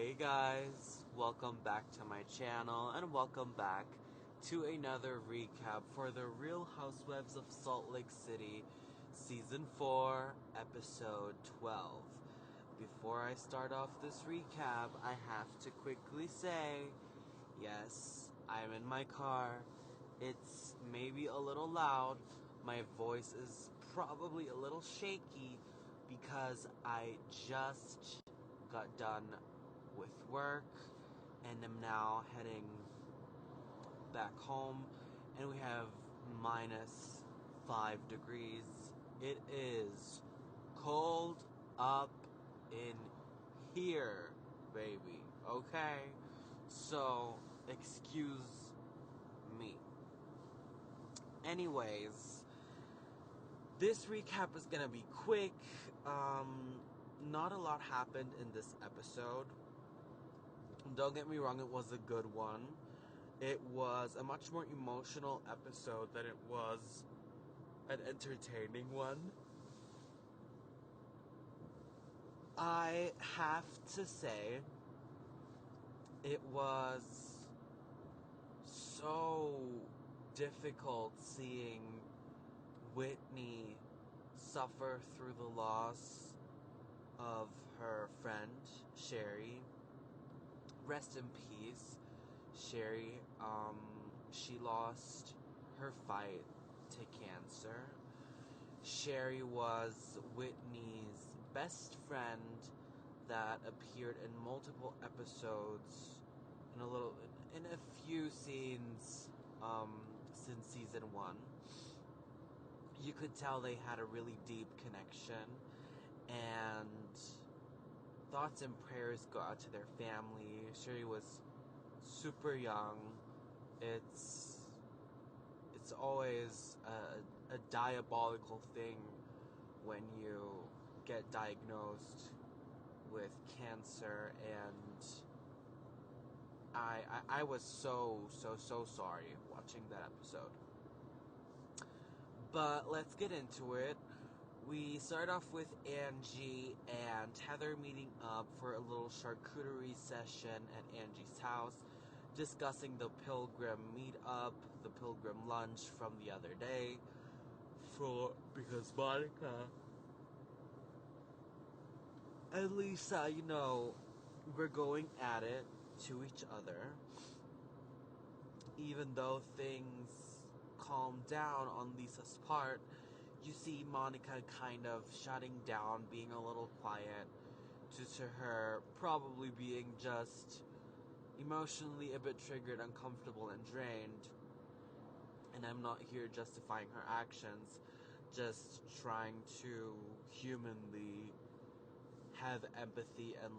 Hey guys, welcome back to my channel and welcome back to another recap for the Real Housewives of Salt Lake City Season 4, Episode 12. Before I start off this recap, I have to quickly say, yes, I'm in my car. It's maybe a little loud. My voice is probably a little shaky because I just got done with work and am now heading back home, and we have -5 degrees. It is cold up in here, baby. Okay? So, excuse me. Anyways, this recap is gonna be quick. Not a lot happened in this episode. Don't get me wrong, it was a good one. It was a much more emotional episode than it was an entertaining one. I have to say, it was so difficult seeing Whitney suffer through the loss of her friend, Sherry. Rest in peace, Sherry. She lost her fight to cancer. Sherry was Whitney's best friend that appeared in multiple episodes, in a few scenes, since season 1. You could tell they had a really deep connection, and thoughts and prayers go out to their family. Sherry was super young. It's always a diabolical thing when you get diagnosed with cancer, and I was so sorry watching that episode. But let's get into it. We start off with Angie and Heather meeting up for a little charcuterie session at Angie's house, discussing the Pilgrim meetup, the Pilgrim lunch from the other day, because Monica and Lisa, we're going at it to each other. Even though things calm down on Lisa's part, you see Monica kind of shutting down, being a little quiet, due to her probably being just emotionally a bit triggered, uncomfortable, and drained. And I'm not here justifying her actions, just trying to humanly have empathy and,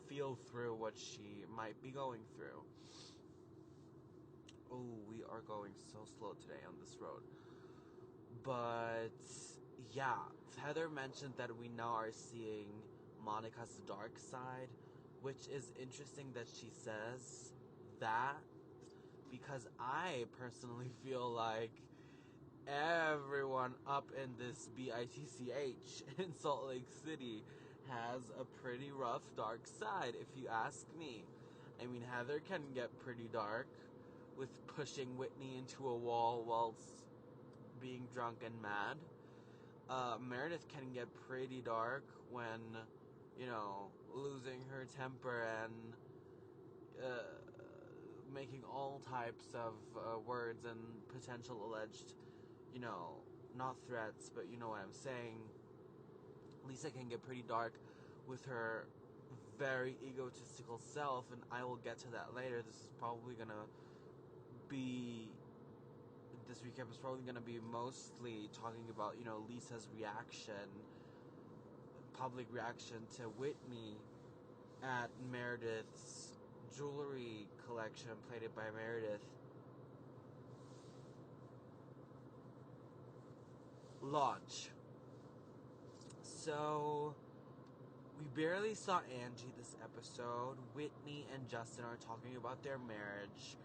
feel through what she might be going through. Oh, we are going so slow today on this road. But, yeah, Heather mentioned that we now are seeing Monica's dark side, which is interesting that she says that, because I personally feel like everyone up in this BITCH in Salt Lake City has a pretty rough dark side, if you ask me. I mean, Heather can get pretty dark with pushing Whitney into a wall whilst being drunk and mad. Meredith can get pretty dark when, losing her temper and making all types of words and potential alleged, not threats, but you know what I'm saying. Lisa can get pretty dark with her very egotistical self, and I will get to that later. This recap is probably gonna be mostly talking about, Lisa's public reaction to Whitney at Meredith's jewelry collection, plated by Meredith, launch. So, we barely saw Angie this episode. Whitney and Justin are talking about their marriage.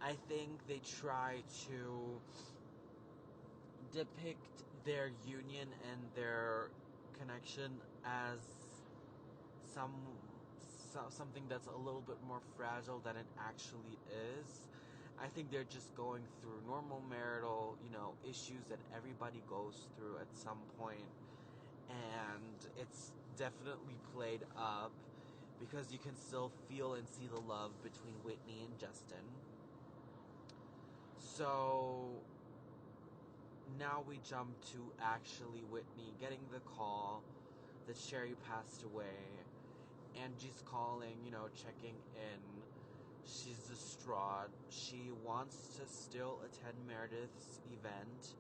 I think they try to depict their union and their connection as something that's a little bit more fragile than it actually is. I think they're just going through normal marital, issues that everybody goes through at some point, and it's definitely played up because you can still feel and see the love between Whitney and Justin. So now we jump to actually Whitney getting the call that Sherry passed away. Angie's calling, checking in. She's distraught. She wants to still attend Meredith's event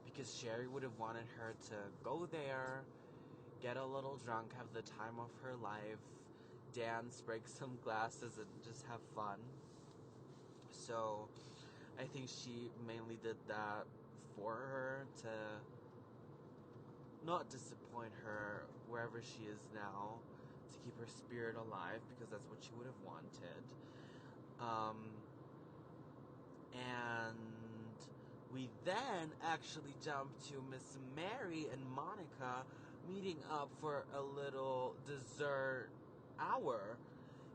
because Sherry would have wanted her to go there, get a little drunk, have the time of her life, dance, break some glasses, and just have fun. So I think she mainly did that for her to not disappoint her wherever she is now, to keep her spirit alive, because that's what she would have wanted. And we then actually jump to Miss Mary and Monica meeting up for a little dessert hour.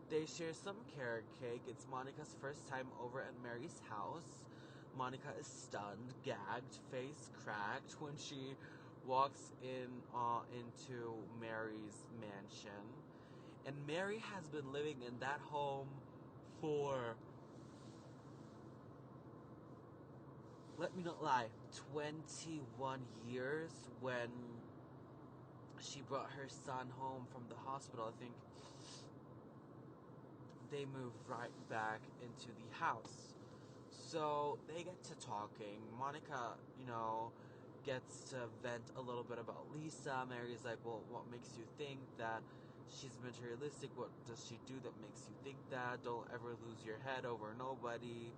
They share some carrot cake. It's Monica's first time over at Mary's house. Monica is stunned, gagged, face cracked when she walks into Mary's mansion. And Mary has been living in that home for, let me not lie, 21 years. When she brought her son home from the hospital, I think they moved right back into the house. So they get to talking. Monica, gets to vent a little bit about Lisa. Mary's like, well, what makes you think that she's materialistic? What does she do that makes you think that? Don't ever lose your head over nobody.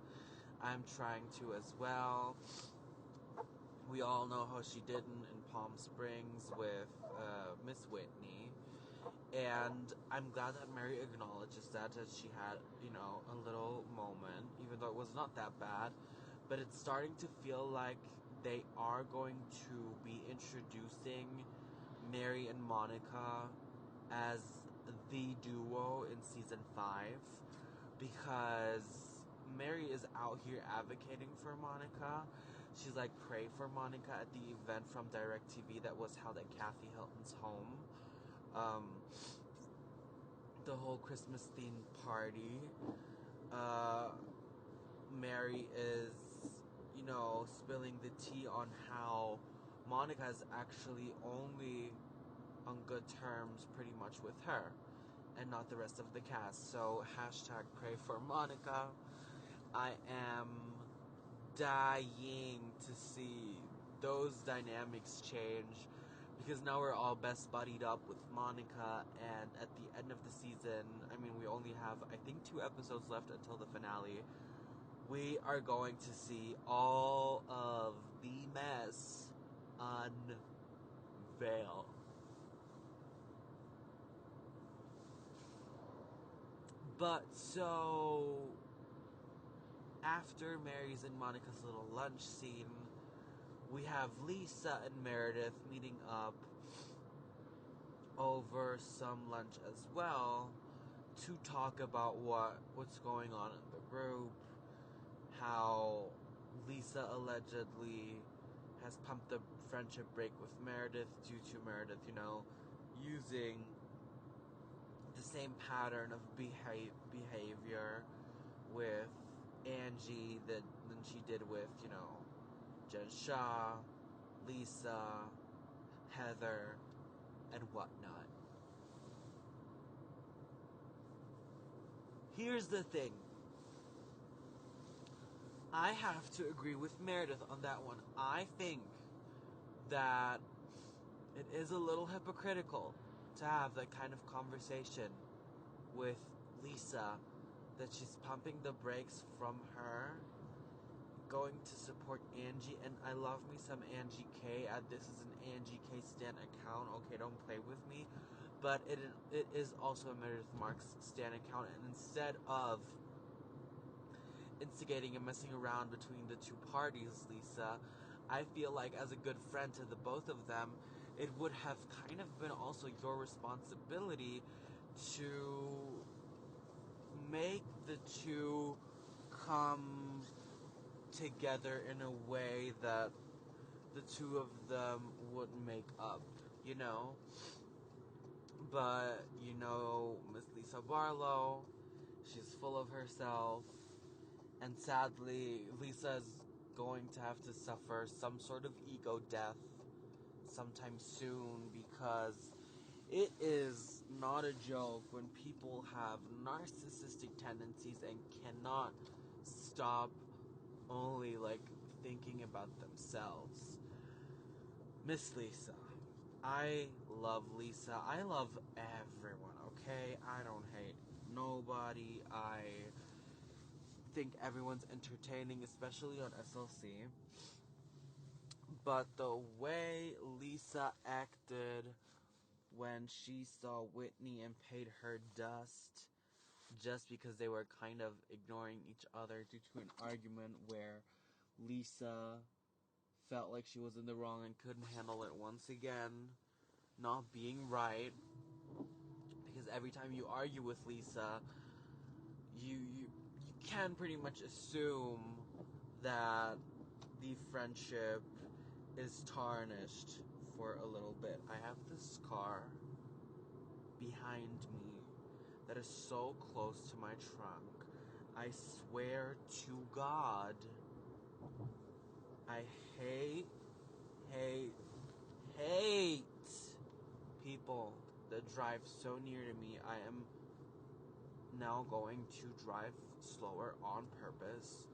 I'm trying to as well. We all know how she did in Palm Springs with Miss Whitney. And I'm glad that Mary acknowledges that she had, a little moment, even though it was not that bad. But it's starting to feel like they are going to be introducing Mary and Monica as the duo in season 5, because Mary is out here advocating for Monica. She's like, pray for Monica at the event from DirecTV that was held at Kathy Hilton's home. The whole Christmas themed party. Mary is, spilling the tea on how Monica is actually only on good terms pretty much with her and not the rest of the cast. So hashtag pray for Monica. I am dying to see those dynamics change, because now we're all best buddied up with Monica, and at the end of the season, we only have, I think, 2 episodes left until the finale. We are going to see all of the mess unveil. But so, after Mary's and Monica's little lunch scene, we have Lisa and Meredith meeting up over some lunch as well to talk about what's going on in the group, how Lisa allegedly has pumped the friendship break with Meredith due to Meredith, using the same pattern of behavior with Angie than she did with, Jen Shah, Lisa, Heather, and whatnot. Here's the thing. I have to agree with Meredith on that one. I think that it is a little hypocritical to have that kind of conversation with Lisa, that she's pumping the brakes from her, going to support Angie. And I love me some Angie K. This is an Angie K Stan account. Okay, don't play with me. But it is also a Meredith Marks Stan account. And instead of instigating and messing around between the two parties, Lisa, I feel like as a good friend to the both of them, it would have kind of been also your responsibility to make the two come together in a way that the two of them would make up, you know? But, you know, Miss Lisa Barlow, she's full of herself, and sadly, Lisa's going to have to suffer some sort of ego death sometime soon, because it is not a joke when people have narcissistic tendencies and cannot stop only, like, thinking about themselves. Miss Lisa. I love Lisa. I love everyone, okay? I don't hate nobody. I think everyone's entertaining, especially on SLC. But the way Lisa acted when she saw Whitney and paid her dust just because they were kind of ignoring each other due to an argument where Lisa felt like she was in the wrong and couldn't handle it once again, not being right, because every time you argue with Lisa, you can pretty much assume that the friendship is tarnished for a little bit. I have this scar behind me that is so close to my trunk. I swear to God, I hate people that drive so near to me. I am now going to drive slower on purpose.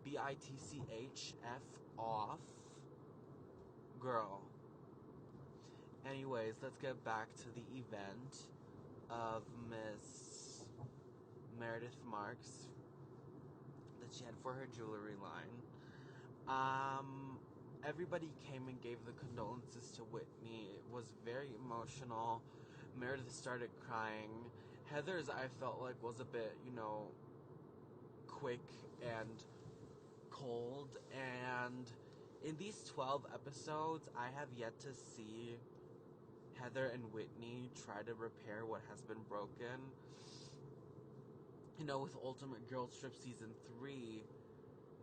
BITCHF off. Girl. Anyways, let's get back to the event of Miss Meredith Marks that she had for her jewelry line. Everybody came and gave the condolences to Whitney. It was very emotional. Meredith started crying. Heather's, I felt like, was a bit, quick and cold. And in these 12 episodes, I have yet to see Heather and Whitney try to repair what has been broken. With Ultimate Girls Trip Season 3,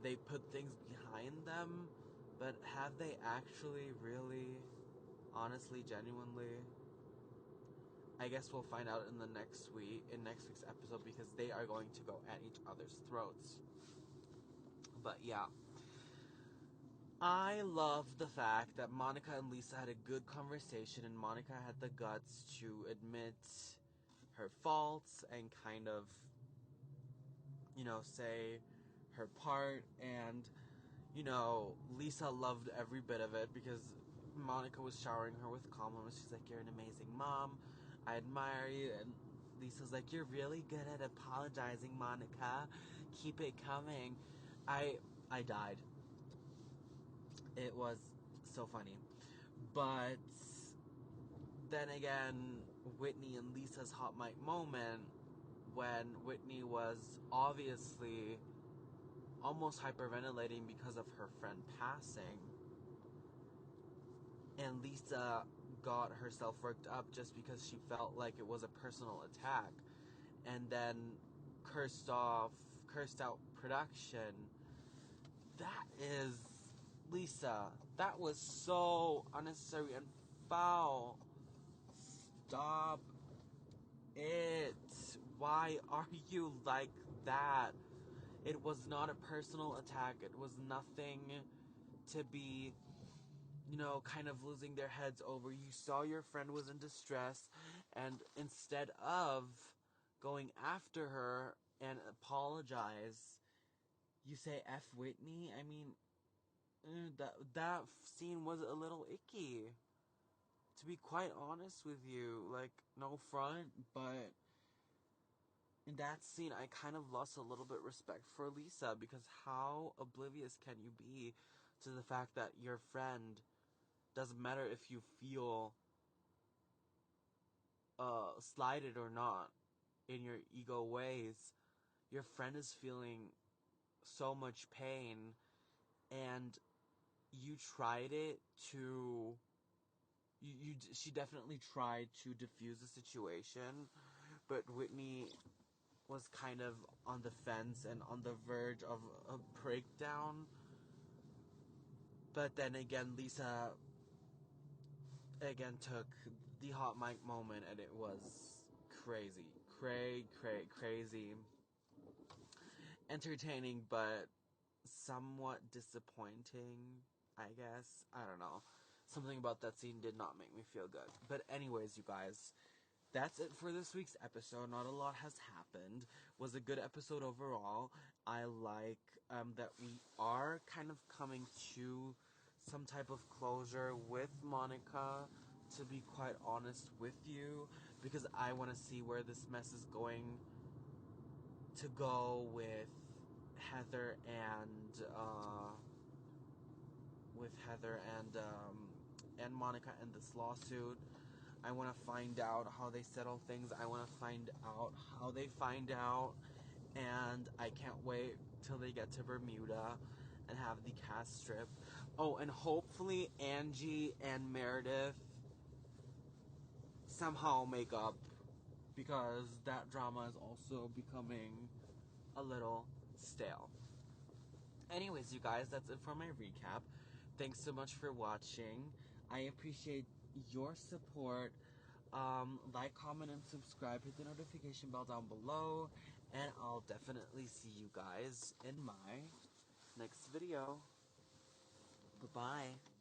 they put things behind them, but have they actually really, honestly, genuinely? I guess we'll find out in next week's episode, because they are going to go at each other's throats. But yeah, I love the fact that Monica and Lisa had a good conversation, and Monica had the guts to admit her faults and kind of, say her part. And, Lisa loved every bit of it, because Monica was showering her with compliments. She's like, "You're an amazing mom. I admire you." And Lisa's like, "You're really good at apologizing, Monica. Keep it coming." I died. It was so funny. But then again, Whitney and Lisa's hot mic moment, when Whitney was obviously almost hyperventilating because of her friend passing, and Lisa got herself worked up just because she felt like it was a personal attack, and then cursed out production. That is, Lisa, that was so unnecessary and foul. Stop it. Why are you like that? It was not a personal attack. It was nothing to be, kind of losing their heads over. You saw your friend was in distress, and instead of going after her and apologize, you say F Whitney. I mean, that scene was a little icky, to be quite honest with you. Like, no front, but in that scene, I kind of lost a little bit respect for Lisa, because how oblivious can you be to the fact that your friend, doesn't matter if you feel slighted or not in your ego ways, your friend is feeling so much pain, and you tried it to... she definitely tried to diffuse the situation but Whitney was kind of on the fence and on the verge of a breakdown. But then again, Lisa again took the hot mic moment, and it was crazy. Crazy. Entertaining, but somewhat disappointing, I guess. I don't know. Something about that scene did not make me feel good. But anyways, you guys, that's it for this week's episode. Not a lot has happened. Was a good episode overall. I like that we are kind of coming to some type of closure with Monica, to be quite honest with you, because I want to see where this mess is going to go with Heather and and Monica and this lawsuit. I want to find out how they settle things. I want to find out how they find out, and I can't wait till they get to Bermuda and have the cast strip. Oh, and hopefully Angie and Meredith somehow make up, because that drama is also becoming a little stale. Anyways, you guys, that's it for my recap. Thanks so much for watching. I appreciate your support. Like, comment, and subscribe. Hit the notification bell down below. And I'll definitely see you guys in my next video. Bye-bye.